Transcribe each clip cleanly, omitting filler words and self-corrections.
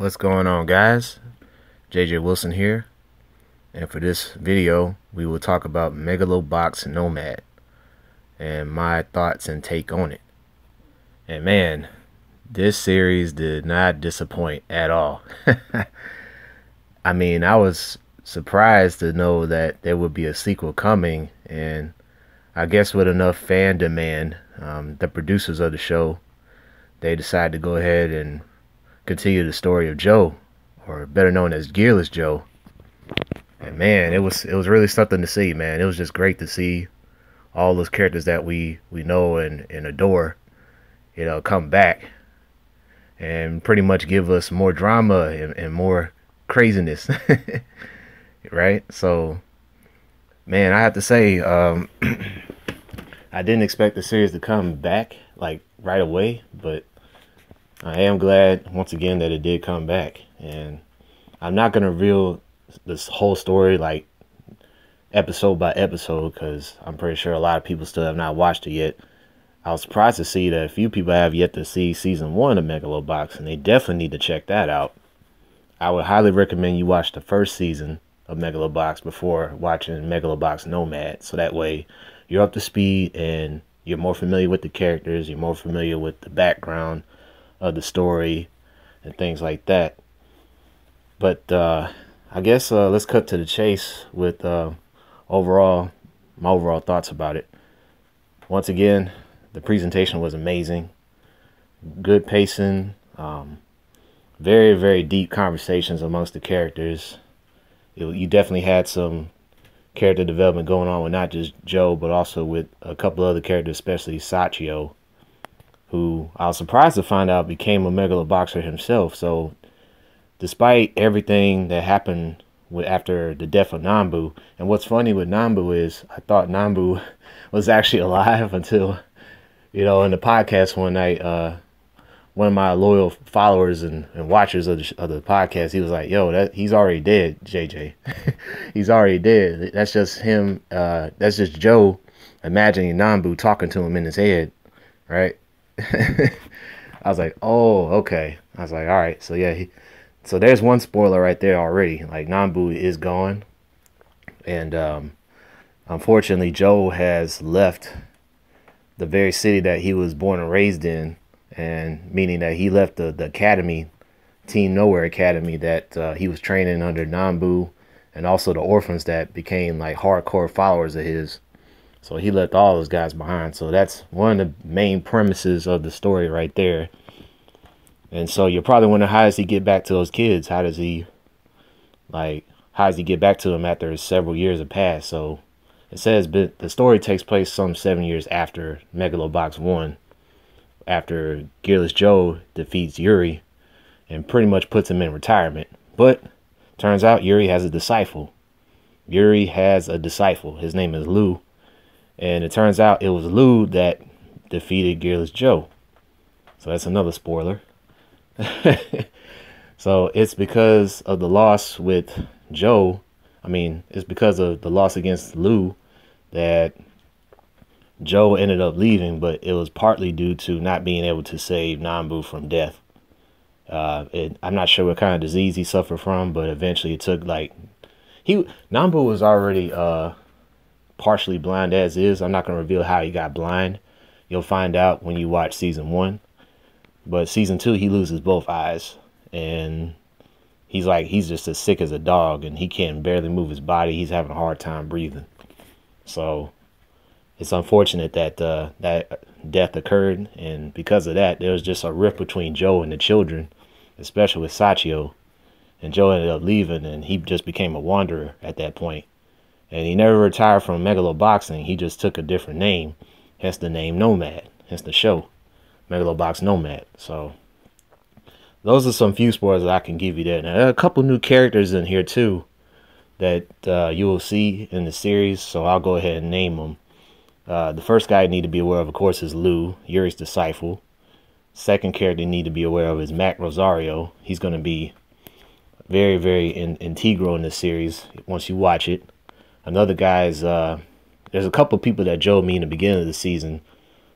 What's going on, guys? JJ Wilson here, and for this video we will talk about Megalo Box Nomad and my thoughts and take on it. And man, this series did not disappoint at all. I mean, I was surprised to know that there would be a sequel coming, and I guess with enough fan demand, the producers of the show, they decided to go ahead and continue the story of Joe, or better known as Gearless Joe. And man, it was really something to see, man. It was just great to see all those characters that we know and adore, come back and pretty much give us more drama and more craziness. Right? So man, I have to say, I didn't expect the series to come back like right away, but I am glad once again that it did come back. And I'm not going to reveal this whole story like episode by episode, because I'm pretty sure a lot of people still have not watched it yet. I was surprised to see that a few people have yet to see season 1 of Megalo Box, and they definitely need to check that out. I would highly recommend you watch the first season of Megalo Box before watching Megalo Box Nomad, so that way you're up to speed and you're more familiar with the characters, you're more familiar with the background of the story and things like that. But I guess let's cut to the chase with my overall thoughts about it. Once again, the presentation was amazing, good pacing, very, very deep conversations amongst the characters. You definitely had some character development going on with not just Joe, but also with a couple other characters, especially Sachio, who I was surprised to find out became a Megalo Boxer himself. So despite everything that happened after the death of Nambu, and what's funny with Nambu is I thought Nambu was actually alive until, in the podcast one night, one of my loyal followers and watchers of the podcast, he was like, yo, he's already dead, JJ. He's already dead. That's just him. That's just Joe imagining Nambu talking to him in his head, right? I was like, oh, okay. I was like, all right. So yeah, so there's one spoiler right there already. Like, Nambu is gone, and unfortunately, Joe has left the very city that he was born and raised in, and meaning that he left the academy, Team Nowhere Academy, that he was training under Nambu, and also the orphans that became like hardcore followers of his. So he left all those guys behind. So that's one of the main premises of the story right there. And so you're probably wondering, how does he get back to those kids? How does he get back to them after several years have passed? So it says the story takes place some 7 years after Megalo Box 1, after Gearless Joe defeats Yuri and pretty much puts him in retirement. But turns out Yuri has a disciple. His name is Lou. And it turns out it was Lou that defeated Gearless Joe. So that's another spoiler. So it's because of the loss with Joe. I mean, it's because of the loss against Lou that Joe ended up leaving, but it was partly due to not being able to save Nambu from death. I'm not sure what kind of disease he suffered from, but eventually it took Nambu was already partially blind as is. I'm not going to reveal how he got blind. You'll find out when you watch season 1. But season 2, he loses both eyes, and he's just as sick as a dog, and he can barely move his body. He's having a hard time breathing. So it's unfortunate that that death occurred, and because of that, there was just a rift between Joe and the children, especially with Sachio. And Joe ended up leaving, and he just became a wanderer at that point. And he never retired from Megalo Boxing. He just took a different name, hence the name Nomad, hence the show, Megalo Box Nomad. So those are some few spoilers that I can give you there. Now, there are a couple new characters in here too that you will see in the series, so I'll go ahead and name them. The first guy you need to be aware of course, is Lou, Yuri's disciple. Second character you need to be aware of is Mac Rosario. He's going to be very, very integral in this series once you watch it. Another guy is, there's a couple of people that Joe met in the beginning of the season.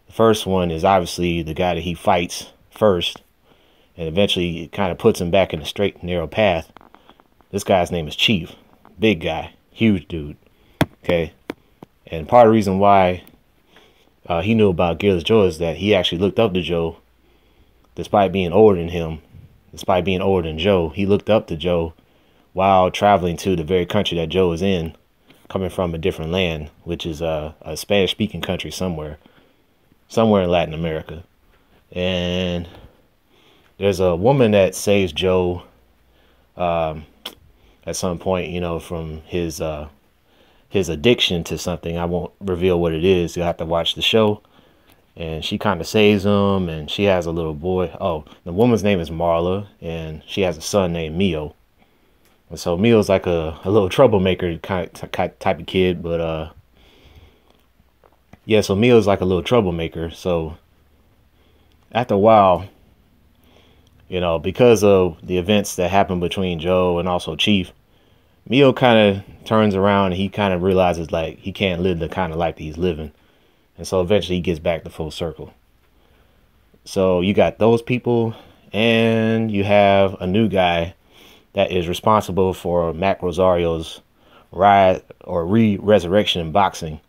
The first one is obviously the guy that he fights first, and eventually it kind of puts him back in the straight and narrow path. This guy's name is Chief. Big guy, huge dude. Okay, and part of the reason why he knew about Gearless Joe is that he actually looked up to Joe, despite being older than him. Despite being older than Joe, he looked up to Joe while traveling to the very country that Joe is in, coming from a different land, which is a Spanish-speaking country somewhere in Latin America. And there's a woman that saves Joe at some point, you know, from his addiction to something. I won't reveal what it is. You'll have to watch the show. And she kind of saves him, and she has a little boy. Oh, the woman's name is Marla, and she has a son named Mio. And so Mio's like a little troublemaker type of kid, but yeah, so Mio's like a little troublemaker. So after a while, you know, because of the events that happened between Joe and also Chief, Mio kind of turns around and he kind of realizes like he can't live the kind of life that he's living. And so eventually he gets back to full circle. So you got those people, and you have a new guy that is responsible for Mac Rosario's resurrection in boxing.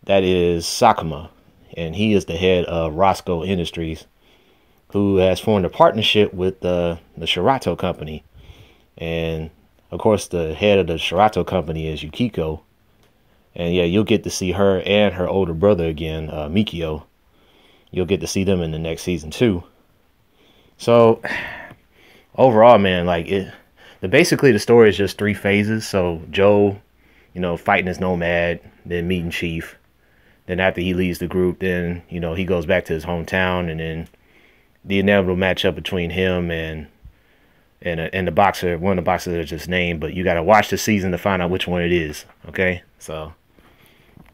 That is Sakuma, and he is the head of Roscoe Industries, who has formed a partnership with the Shirato company. And of course, the head of the Shirato company is Yukiko. And yeah, you'll get to see her and her older brother again, Mikio. You'll get to see them in the next season too. So overall, man, like basically the story is just 3 phases. So Joe, you know, fighting his nomad, then meeting Chief. Then after he leaves the group, then, you know, he goes back to his hometown, and then the inevitable matchup between him and the boxer, one of the boxers that I just named. But you got to watch the season to find out which one it is. Okay, so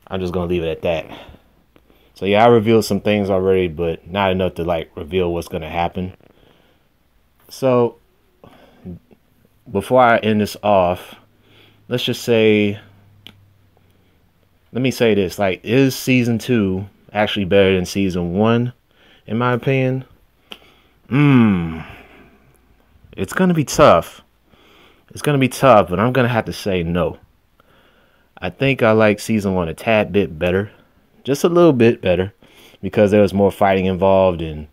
I'm just gonna leave it at that. So yeah, I revealed some things already, but not enough to like reveal what's gonna happen. So before I end this off, let me say this, like, is season 2 actually better than season 1, in my opinion? It's gonna be tough. It's gonna be tough, but I'm gonna have to say no. I think I like season 1 a tad bit better, just a little bit better, because there was more fighting involved, and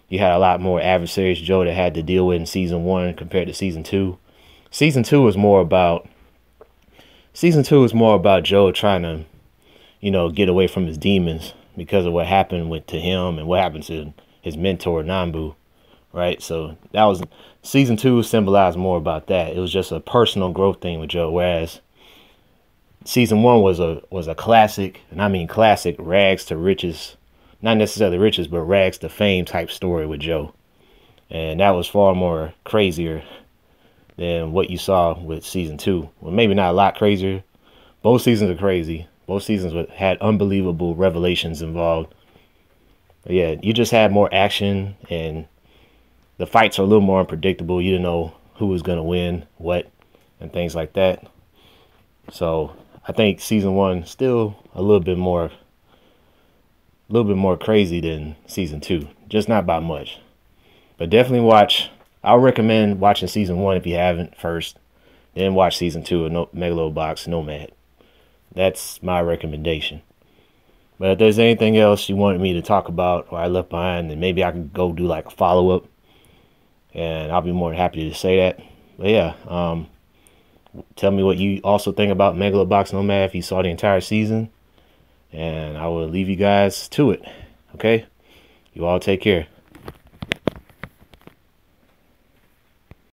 you had a lot more adversaries Joe that had to deal with in season 1 compared to season 2. Season 2 was more about Joe trying to, you know, get away from his demons because of what happened to him and what happened to his mentor Nambu, right? So that was season 2 symbolized more about that. It was just a personal growth thing with Joe, whereas season 1 was a classic, and I mean classic, rags to riches, not necessarily riches, but rags to fame type story with Joe. And that was far more crazier than what you saw with season 2. Well, maybe not a lot crazier. Both seasons are crazy. Both seasons had unbelievable revelations involved. But yeah, you just had more action, and the fights are a little more unpredictable. You didn't know who was going to win what and things like that. So I think season 1 still a little bit more crazy than season 2, just not by much. But definitely watch. I'll recommend watching season 1 if you haven't first, then watch season 2 of Megalo Box Nomad. That's my recommendation. But if there's anything else you wanted me to talk about or I left behind, then maybe I can go do like a follow-up, and I'll be more than happy to say that. But yeah, tell me what you also think about Megalo Box Nomad if you saw the entire season, and I will leave you guys to it. Okay, you all take care.